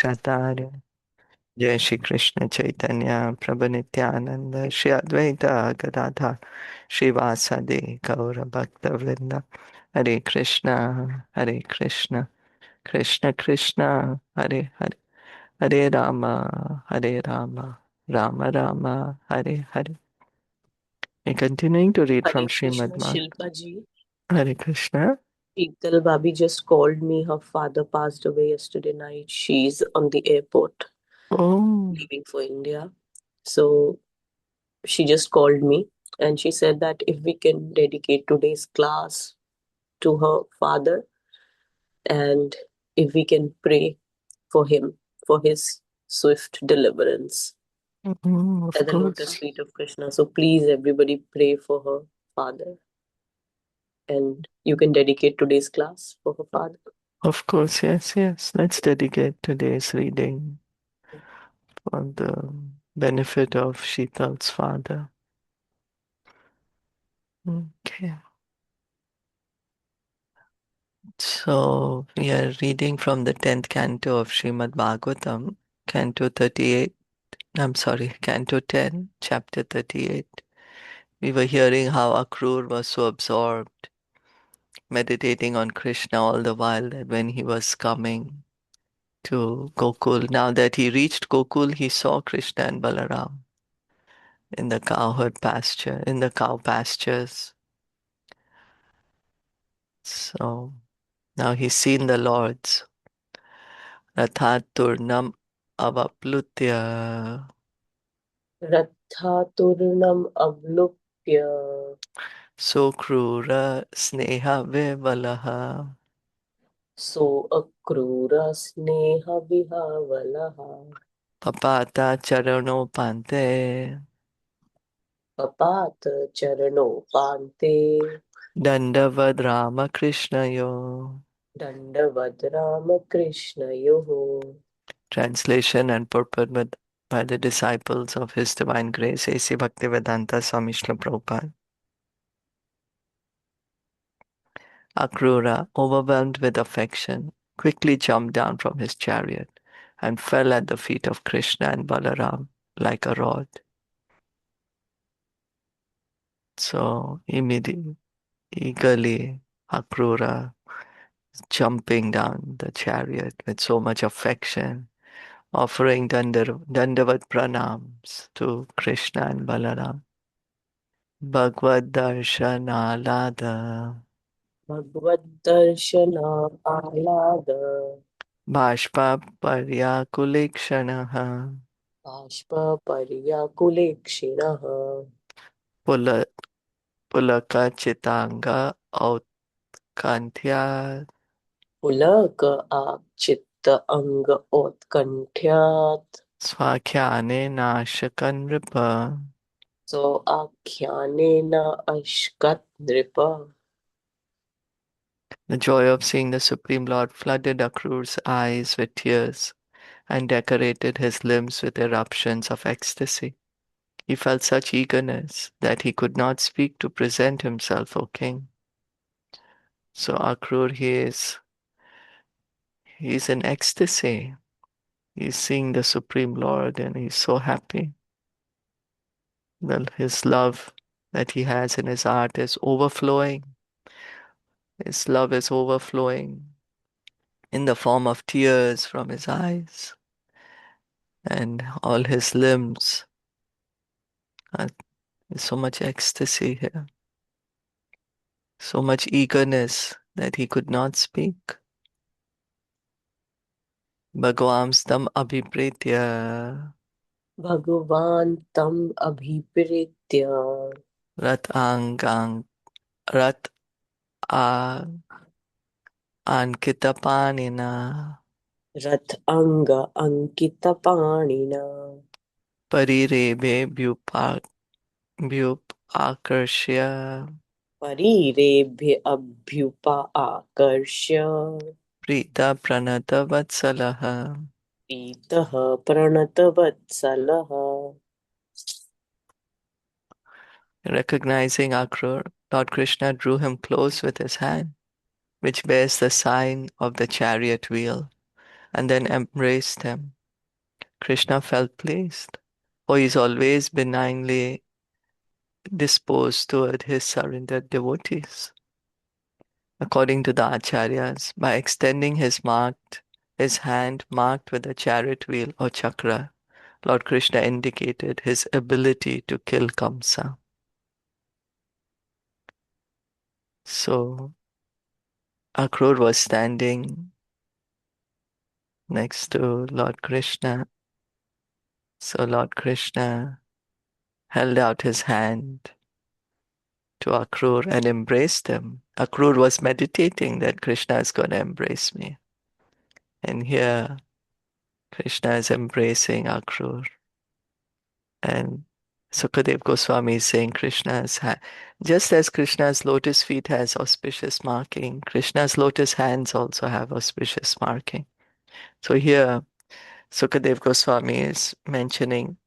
Gatarya. Jai Shri Krishna Chaitanya Prabhu Nityananda Shri Advaita Gadadhar Shri Vasadi Gaura Bhakta Vrinda Hare Krishna Hare Krishna Krishna Krishna Hare Hare Hare Rama Hare Rama Rama Rama Hare Hare. And continuing to read from Hare Srimad Krishna, Bhagavatam. Shilpa ji. Hare Krishna. Sheetal Bhabi just called me. Her father passed away yesterday night. She's on the airport Oh. leaving for India. So she just called me and she said that if we can dedicate today's class to her father and if we can pray for him, for his swift deliverance Of at the lotus course. feet of Krishna. So please, everybody, pray for her father. And you can dedicate today's class for her father. Of course, yes, yes. Let's dedicate today's reading for the benefit of Sheetal's father. Okay. So we are reading from the 10th canto of Srimad Bhagavatam, Canto 38. Canto 10, Chapter 38. We were hearing how Akrūra was so absorbed, meditating on Krishna all the while that when he was coming to Gokul, now that he reached Gokul, he saw Krishna and Balaram in the cow pastures. So now he's seen the Lord's Rathaturnam avaplutya Rathaturnam avlupya Sokrura Sneha Vivalaha so akrura sneha vihavalaha Papata Charanopante papat charano pante Dandavad Ramakrishna Yo. dandavad Rama Krishna yoho. Translation and purport by the disciples of His Divine Grace A.C. Bhaktivedanta Swami Srila Prabhupada. Akrūra, overwhelmed with affection, quickly jumped down from his chariot and fell at the feet of Krishna and Balaram like a rod. So immediately, eagerly, Akrūra jumping down the chariot with so much affection, offering Dandavat pranams to Krishna and Balaram. Bhagavad Darshanalada Bhagavad darshana alada Bhashpa Paryakulikshanaha bhashpa paryakulekshinaha Pula Pulakachitanga Autkantya pulaka chitta anga utkantyat. Swakhyane Nashakan Ripa. So akyanena ashkat nripa. The joy of seeing the Supreme Lord flooded Akrura's eyes with tears and decorated his limbs with eruptions of ecstasy. He felt such eagerness that he could not speak to present himself, O king. So Akrura, he's in ecstasy. He's seeing the Supreme Lord and he's so happy. His love that he has in his heart is overflowing. His love is overflowing in the form of tears from his eyes, and all his limbs. There's so much ecstasy here, so much eagerness that he could not speak. Bhagavamstam abhipretya Bhagavan tam abhipiritya rat angang rat ankitapanina rath anga ankita panina parirebe bhyupakarshya parirebhya abhyupa akarsha prita pranata vatsalaha. pitaha pranatavatsalah. Recognizing Akrura, Lord Krishna drew him close with his hand, which bears the sign of the chariot wheel, and then embraced him. Krishna felt pleased, for he is always benignly disposed toward his surrendered devotees. According to the Acharyas, by extending his hand marked with a chariot wheel or chakra, Lord Krishna indicated his ability to kill Kamsa. So Akrūra was standing next to Lord Krishna. So Lord Krishna held out his hand to Akrūra and embraced him. Akrūra was meditating that Krishna is going to embrace me. And here Krishna is embracing Akrūra. And Sukadev Goswami is saying just as Krishna's lotus feet has auspicious marking, Krishna's lotus hands also have auspicious marking. So here Sukadev Goswami is mentioning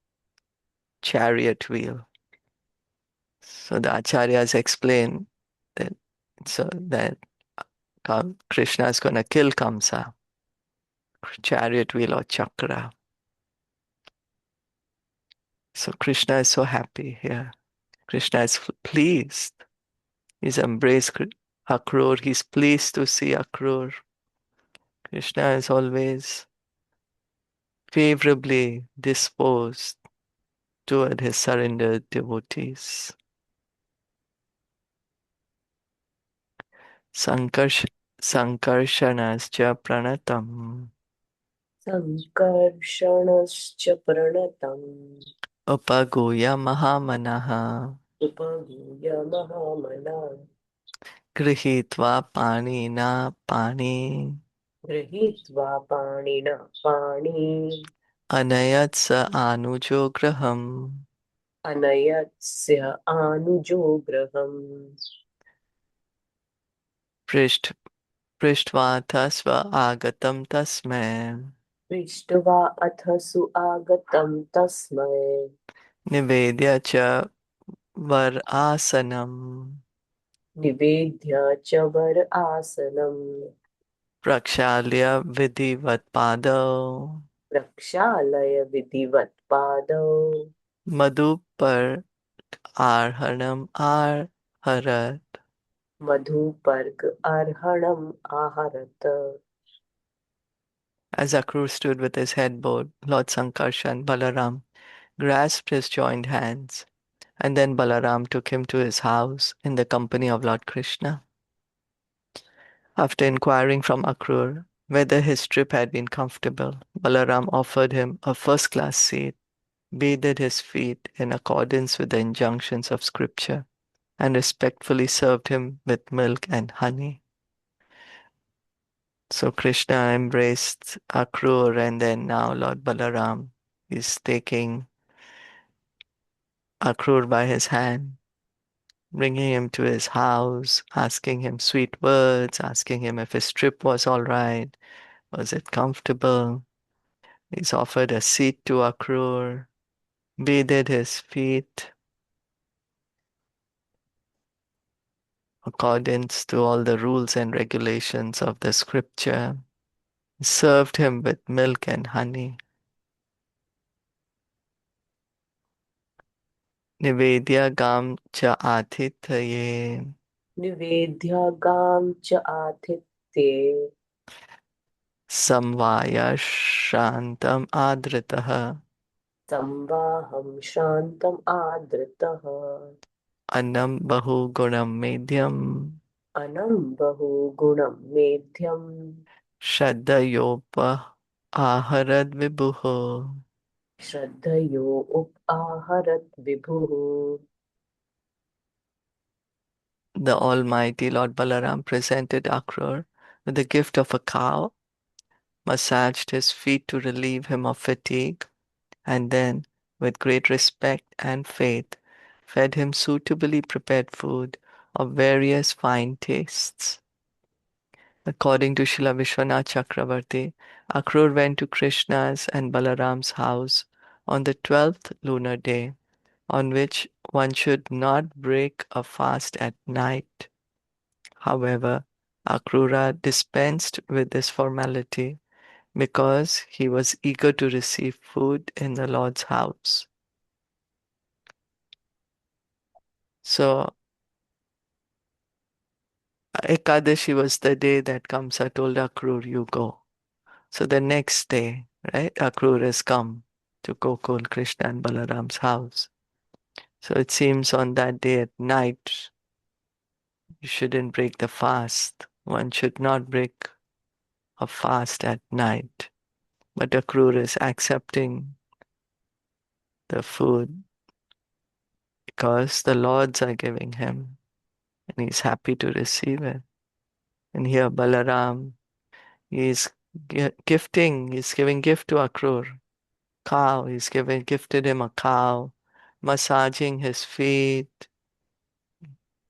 chariot wheel. So the acharyas explain that that Krishna is going to kill Kamsa, chariot wheel or chakra. So Krishna is so happy here. Krishna is pleased. He's embraced Akrūra. He's pleased to see Akrūra. Krishna is always favorably disposed toward his surrendered devotees. Sankarsh Sankarshanascha pranatam सङ्कर्षणश्च प्रणतम् upaguya mahamanaha उपगूय महामना गृहीत्वा पाणिना पाणि गृहीत्वा पाणिना पाणि अनयत् स आनुजो गृहम् अनयत्स्य आनुजो गृहम् पृष्ठ पृष्ट्वाथ स्व आगतं तस्मै पृष्ट्वा अथ सुआगतं तस्मै निवेद्य च वर आसनम् निवेद्य च वर आसनम् प्रक्षाल्य विधिवत् पादौ प्रक्षालय विधिवत् पादौ मधुपर आर्हणम् आर्हरत्. मधुपर्क अर्हणम् आहरत. As Akrūra stood with his head bowed, Lord Sankarshan, Balaram, grasped his joined hands, and then Balaram took him to his house in the company of Lord Krishna. After inquiring from Akrūra whether his trip had been comfortable, Balaram offered him a first-class seat, bathed his feet in accordance with the injunctions of scripture, and respectfully served him with milk and honey. So Krishna embraced Akrūra, and then now Lord Balaram is taking Akrūra by his hand, bringing him to his house, asking him sweet words, asking him if his trip was all right, was it comfortable. He's offered a seat to Akrūra, bathed his feet accordance to all the rules and regulations of the scripture, served him with milk and honey. Nivedya gam cha athithaye निवेद्य गां च आतिथ्ये samvaya shantam adritaha संवाहं श्रान्तम् आदृतः annam bahu gunam medyam अनं बहु गुणं मेध्यं shraddhayopa aharad vibhuho. श्रद्धयो उपाहरत् विभुः. The Almighty Lord Balaram presented Akrūra with the gift of a cow, massaged his feet to relieve him of fatigue, and then, with great respect and faith, fed him suitably prepared food of various fine tastes. According to Srila Vishwanath Chakravarti, Akrūra went to Krishna's and Balaram's house on the 12th lunar day, on which one should not break a fast at night. However, Akrūra dispensed with this formality, because he was eager to receive food in the Lord's house. So Ekadashi was the day that Kamsa told Akrūra, you go. So the next day, right, Akrūra has come to Gokul, Krishna and Balaram's house. So it seems on that day at night, you shouldn't break the fast. One should not break a fast at night. But Akrūra is accepting the food because the lords are giving him and he's happy to receive it. And here Balaram is gifting, he's giving gift to Akrūra. Cow, gifted him a cow, massaging his feet,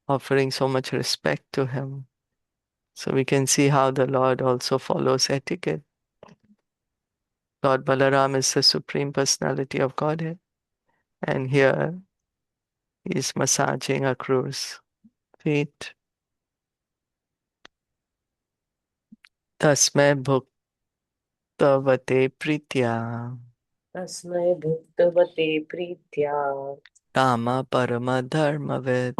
offering so much respect to him. So we can see how the Lord also follows etiquette. Lord Balaram is the Supreme Personality of Godhead. And here he is massaging Akrūra's feet. Tasmai bhuktavate pritya तस्मै भुक्तवते प्रीत्या Rama parama dharmavid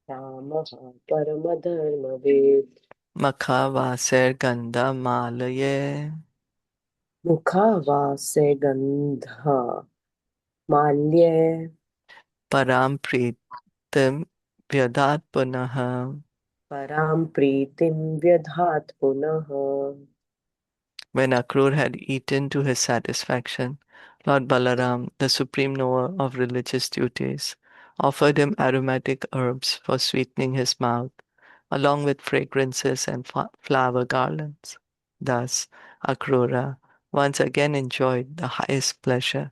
रामः परमधर्मवेत् Makhavasir gandha malaye मुखावासे गन्धा माल्ये Param pritim vyadat punaha. परां प्रीतिं व्यधात् पुनः. When Akrūra had eaten to his satisfaction, Lord Balaram, the supreme knower of religious duties, offered him aromatic herbs for sweetening his mouth, along with fragrances and flower garlands. Thus, Akrūra once again enjoyed the highest pleasure.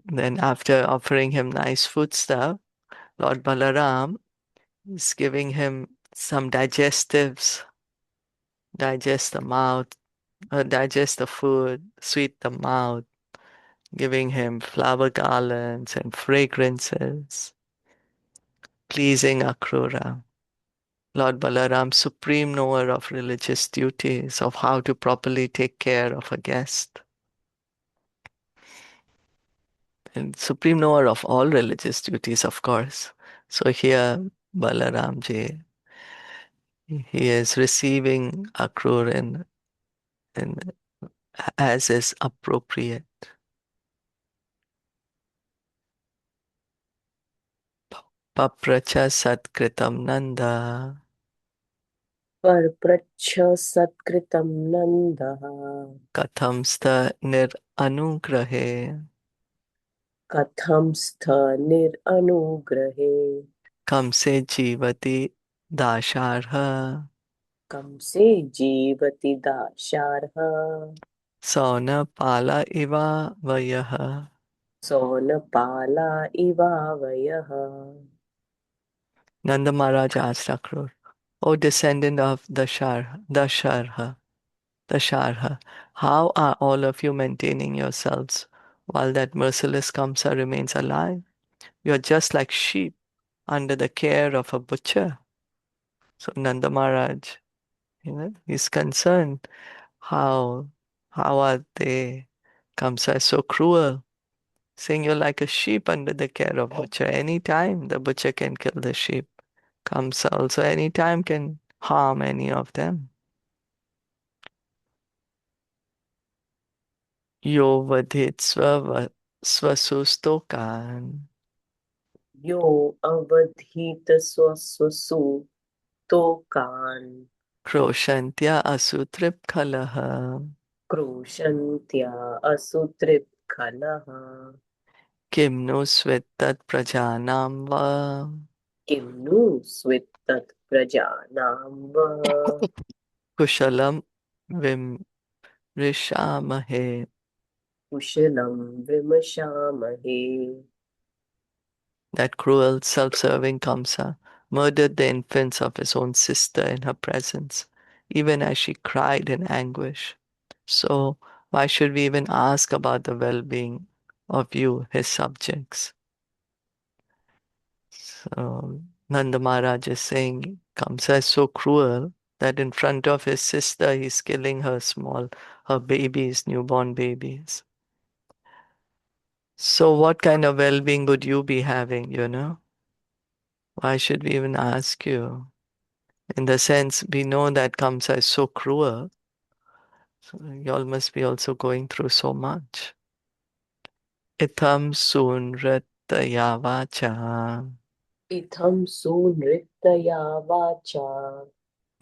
Then, after offering him nice food stuff, Lord Balaram is giving him some digestives, digest the mouth, digest the food, sweet the mouth, giving him flower garlands and fragrances, pleasing Akrūra. Lord Balaram, supreme knower of religious duties, of how to properly take care of a guest, and supreme knower of all religious duties, of course. So here, Balaramji, he is receiving Akrūra in, as is appropriate. Papracha Satkritam Nanda परप्रच्छ सत्कृतं नन्दः Kathamstha Nir Anugrahe कथं स्थनिरनुग्रहे Kamse Jivati Dasharha कंसे जीवति Dasharha Sauna Pala Iva Vayaha. सोनपाला इवावयः. Nanda Maharaj asked Akrūra, O descendant of Dasharha, how are all of you maintaining yourselves while that merciless Kamsa remains alive? You are just like sheep under the care of a butcher. So Nanda Maharaj, he's concerned. How, how are they? Kamsa is so cruel, saying you're like a sheep under the care of butcher. Any time the butcher can kill the sheep. Kamsa also any time can harm any of them. Yo vadit svasustokan yo अवधीत स्वस्वसु तोकान् kroshantya asutripkhalaha क्रोशन्त्या असुतृप्खलः kim no svettat prajanam va किं नु स्वित्तत् प्रजानां वः kushalam vimrishamahe. कुशलं विमशामहे. That cruel, self-serving Kamsa murdered the infants of his own sister in her presence, even as she cried in anguish. So, why should we even ask about the well-being of you, his subjects? So, Nanda Maharaj is saying, Kamsa is so cruel that in front of his sister he's killing her babies, newborn babies. So what kind of well-being would you be having, you know? Why should we even ask you? In the sense, we know that Kamsa is so cruel. So you all must be also going through so much. Itham sunrataya vacha Itham sunritaya vacha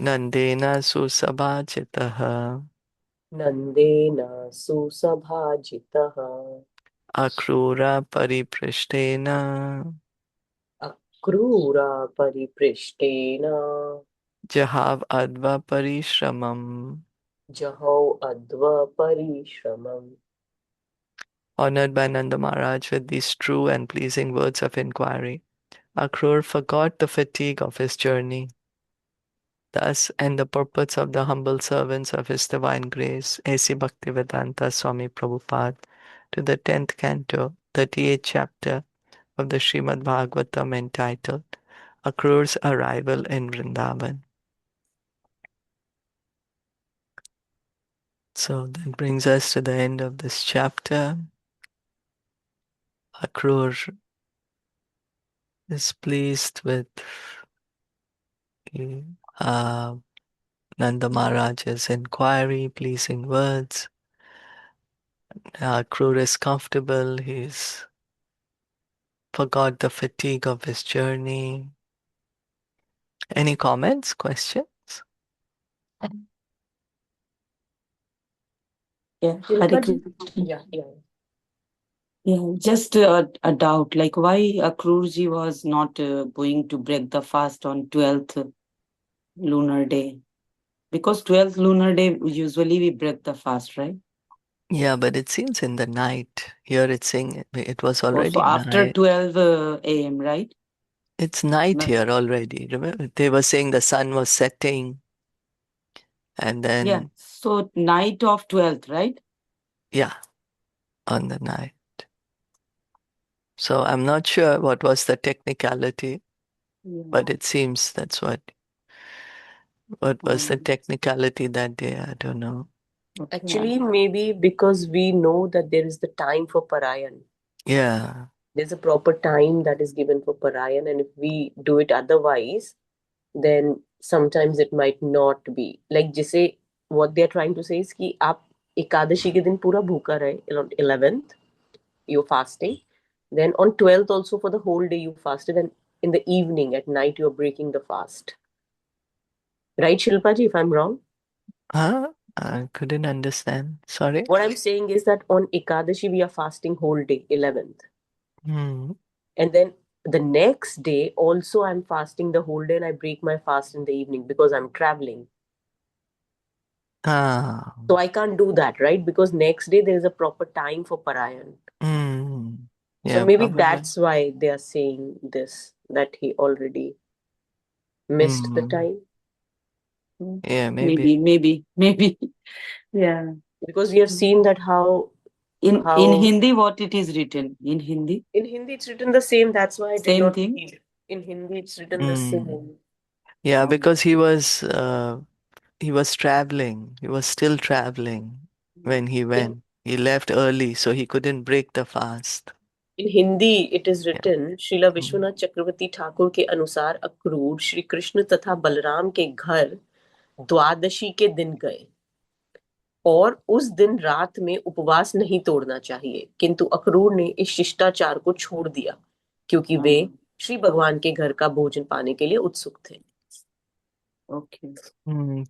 nandena susabhajitaha nandena susabhajitaha akrura pariprashtena akrūra pariprashtena jahav adva parishramam. jahau adva parishramam. Honored by Nanda Maharaj with these true and pleasing words of inquiry, Akrūra forgot the fatigue of his journey. Thus, and the purpose of the humble servants of His Divine Grace, A.C. Bhaktivedanta Swami Prabhupada, to the 10th canto, 38th chapter of the Srimad Bhagavatam entitled Akrūra's Arrival in Vrindavan. So that brings us to the end of this chapter. Akrūra is pleased with uh, Nanda Maharaj's inquiry, pleasing words. Akrūra is comfortable. He's forgot the fatigue of his journey. Any comments, questions? Yeah, Hare Shilpaji? Krishna. Yeah. Yeah, just a doubt, like why Akrūrji was not going to break the fast on 12th lunar day? Because 12th lunar day, usually we break the fast, right? Yeah, but it seems in the night. Here it's saying it was Also already after night. 12 a.m., right? It's night No. here already. Remember, they were saying the sun was setting, and then Yeah, so night of 12th, right? yeah, on the night. So I'm not sure what was the technicality, Yeah. but it seems that's what was the technicality that day. I don't know. Okay. Actually, maybe because we know that there is the time for Parayan. Yeah. There's a proper time that is given for Parayan, and if we do it otherwise, then sometimes it might not be. Like जैसे what they are trying to say is कि आप एकादशी के दिन पूरा भूखा रहे on 11th, you're fasting. Then on 12th also for the whole day you fasted, and in the evening at night you're breaking the fast. Right, Shilpaji, if I'm wrong? Huh? I couldn't understand. Sorry. What I'm saying is that on Ekadashi we are fasting whole day, 11th. Hmm. And then the next day also I'm fasting the whole day and I break my fast in the evening because I'm traveling. Ah. So I can't do that, right? Because next day there is a proper time for Parayan. Hmm. So Yeah, maybe probably. that's why they are saying this, that he already missed the time. Yeah, maybe. Maybe. Yeah. Because we have seen that how In Hindi, what it is written? In Hindi? in Hindi it's written the same. That's why I did Same not thing? read. In Hindi it's written the same. Yeah, because he was traveling. He was still traveling when he went. He left early, so he couldn't break the fast. In Hindi it is Yeah. written Srila Vishwanath चक्रवर्ती ठाकुर के अनुसार अक्रूर श्री कृष्ण तथा बलराम के घर द्वादशी के दिन गए और उस दिन रात में उपवास नहीं तोड़ना चाहिए, किंतु अक्रूर ने इस शिष्टाचार को छोड़ दिया क्योंकि वे श्री भगवान के घर का भोजन पाने के लिए उत्सुक थे. Okay.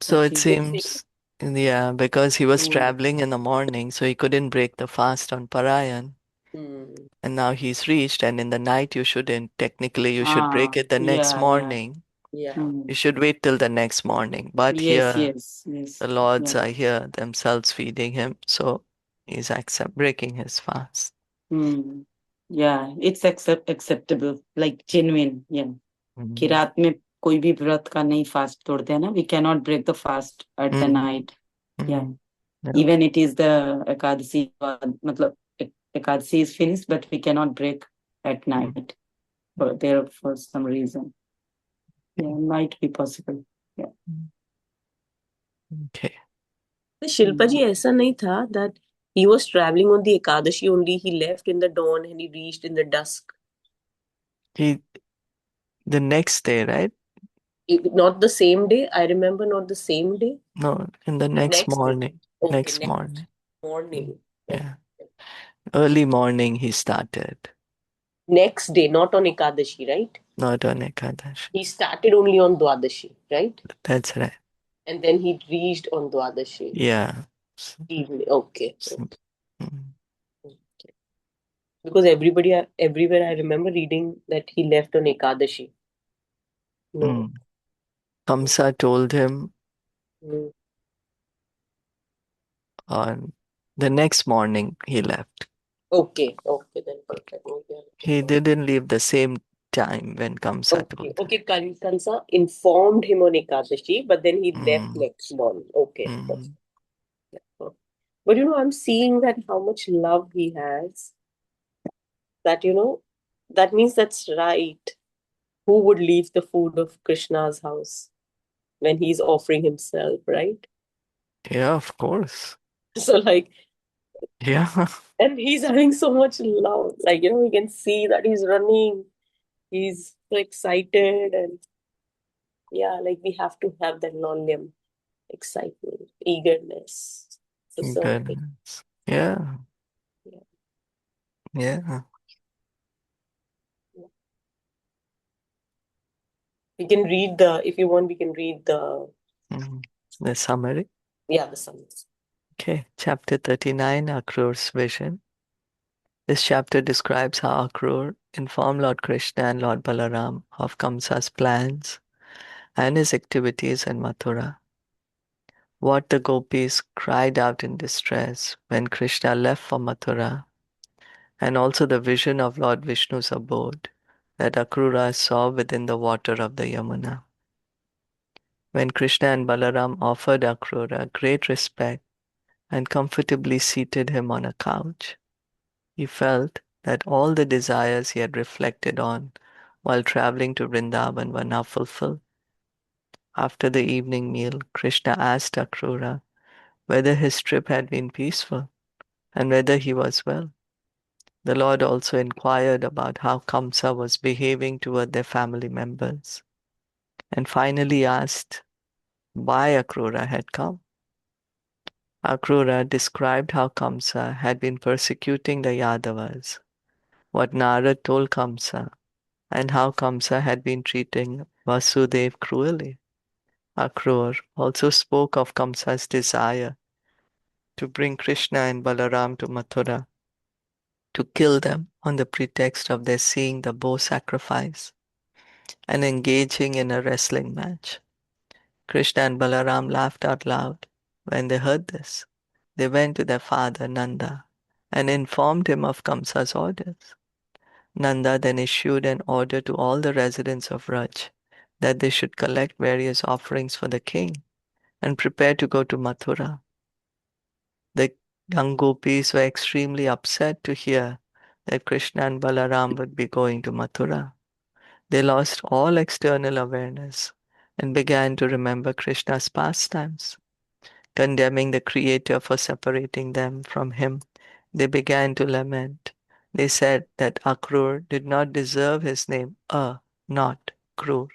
So it Okay. seems, yeah, because he was traveling in the morning, so he couldn't break the fast on Parayan. And now he's reached, and in the night you shouldn't. Technically, you should break it the next morning. Yeah. You should wait till the next morning. But Yes, here, yes, yes. the lords Yeah. are here themselves feeding him, so he's breaking his fast. Yeah, it's acceptable, like genuine. Yeah. कि रात में कोई भी व्रत का नहीं fast तोड़ते हैं ना. We cannot break the fast at the night. Yeah. Even it is the Ekadasi, मतलब Ekadasi is finished, but we cannot break at night for some reason. Yeah, might be possible. Yeah. Okay. Shilpa जी ऐसा नहीं था that he was traveling on the Ekadashi only. He left in the dawn and he reached in the dusk. The next day, right? Not the same day. I remember not the same day. No, in the next Next day. morning. Okay, Next next morning. morning. Yeah. Okay. Early morning he started. Next day, not on Ekadashi, right? Not on Ekadashi. He started only on Dwadashi, right? That's right. And then he reached on Dwadashi Yeah. evening. Okay. Mm. Okay. Because everywhere I remember reading that he left on Ekadashi. No. Kamsa told him Mm. on the next morning he left. Okay, then perfect. Okay. He didn't leave the same time when Kamsa told him. Okay. Kansa informed him on Ekadashi, but then he left next morning. Okay. Mm. But I'm seeing that how much love he has. That that means that's right. Who would leave the food of Krishna's house when he's offering himself, right? Yeah, of course. So like, Yeah. and he's having so much love. Like, we can see that he's running. He's so excited, and yeah, like we have to have that non excitement, eagerness to serve him. Goodness. Yeah. Yeah. Yeah. We can read if you want, we can read The summary. the summary. Okay. Chapter 39, Akrūra's vision. This chapter describes how Akrūra informed Lord Krishna and Lord Balaram of Kamsa's plans and his activities in Mathura. What the gopis cried out in distress when Krishna left for Mathura, and also the vision of Lord Vishnu's abode that Akrūra saw within the water of the Yamuna. When Krishna and Balaram offered Akrūra great respect and comfortably seated him on a couch, he felt that all the desires he had reflected on while traveling to Vrindavan were now fulfilled. After the evening meal, Krishna asked Akrūra whether his trip had been peaceful and whether he was well. The Lord also inquired about how Kamsa was behaving toward their family members, and finally asked why Akrūra had come. Akrūra described how Kamsa had been persecuting the Yadavas, what Narad told Kamsa, and how Kamsa had been treating Vasudev cruelly. Akrūra also spoke of Kamsa's desire to bring Krishna and Balaram to Mathura, to kill them on the pretext of their seeing the bow sacrifice and engaging in a wrestling match. Krishna and Balaram laughed out loud when they heard this. They went to their father Nanda and informed him of Kamsa's orders. Nanda then issued an order to all the residents of Raj that they should collect various offerings for the king and prepare to go to Mathura. The young gopis were extremely upset to hear that Krishna and Balaram would be going to Mathura. They lost all external awareness and began to remember Krishna's pastimes. Condemning the Creator for separating them from him, they began to lament. They said that Akrūra did not deserve his name, not cruel,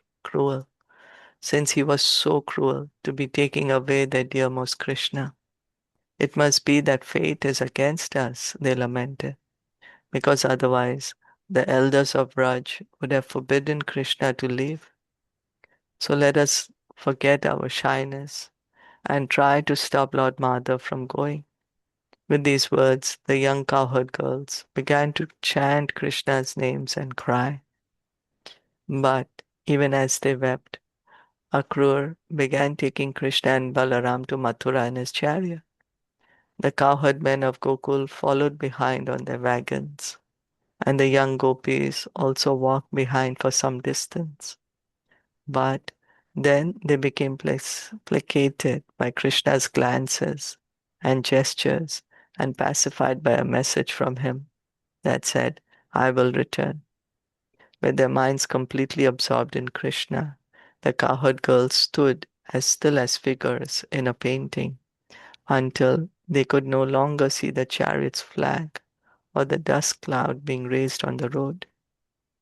since he was so cruel to be taking away their dearmost Krishna. It must be that fate is against us, they lamented, because otherwise the elders of Braj would have forbidden Krishna to leave. So let us forget our shyness and try to stop Lord Madhav from going. With these words, the young cowherd girls began to chant Krishna's names and cry. But even as they wept, Akrūra began taking Krishna and Balaram to Mathura in his chariot. The cowherd men of Gokul followed behind on their wagons, and the young gopis also walked behind for some distance. But then they became placated by Krishna's glances and gestures and pacified by a message from him that said, I will return. With their minds completely absorbed in Krishna, the cowherd girls stood as still as figures in a painting, until they could no longer see the chariot's flag or the dust cloud being raised on the road.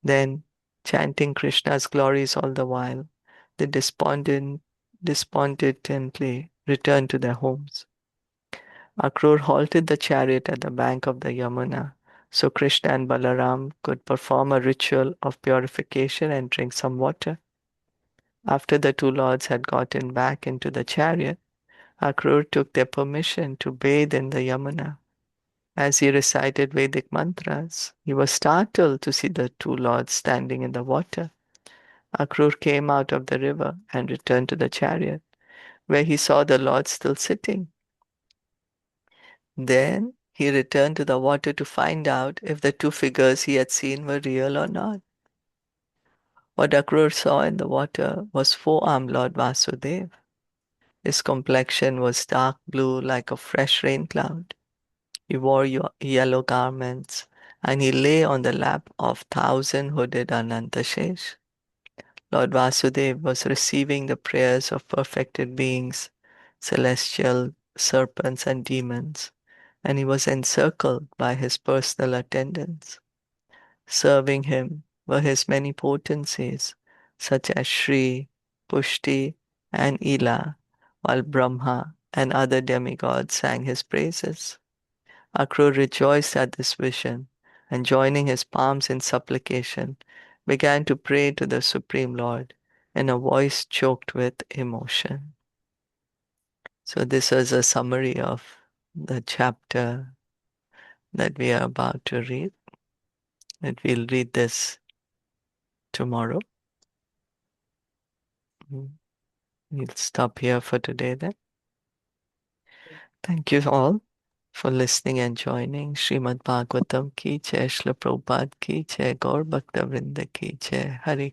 Then, chanting Krishna's glories all the while, they despondently returned to their homes. Akrūra halted the chariot at the bank of the Yamuna so Krishna and Balaram could perform a ritual of purification and drink some water. After the two lords had gotten back into the chariot, Akrūra took their permission to bathe in the Yamuna. As he recited Vedic mantras, he was startled to see the two lords standing in the water. Akrūra came out of the river and returned to the chariot, where he saw the lords still sitting. Then he returned to the water to find out if the two figures he had seen were real or not. What Akrūra saw in the water was four-armed Lord Vasudeva. His complexion was dark blue like a fresh rain cloud. He wore yellow garments, and he lay on the lap of thousand-hooded Anantashesh. Lord Vasudeva was receiving the prayers of perfected beings, celestial serpents and demons, and he was encircled by his personal attendants. Serving him were his many potencies, such as Shri, Pushti, and Ila, while Brahma and other demigods sang his praises. Akrūra rejoiced at this vision, and joining his palms in supplication, began to pray to the Supreme Lord in a voice choked with emotion. So this was a summary of the chapter that we are about to read. And we'll read this tomorrow. We'll stop here for today then. Thank you all for listening and joining. Srimad Bhagavatam ki jai, Srila Prabhupada ki jai, Gaur Bhakta Vrinda ki jai. Hare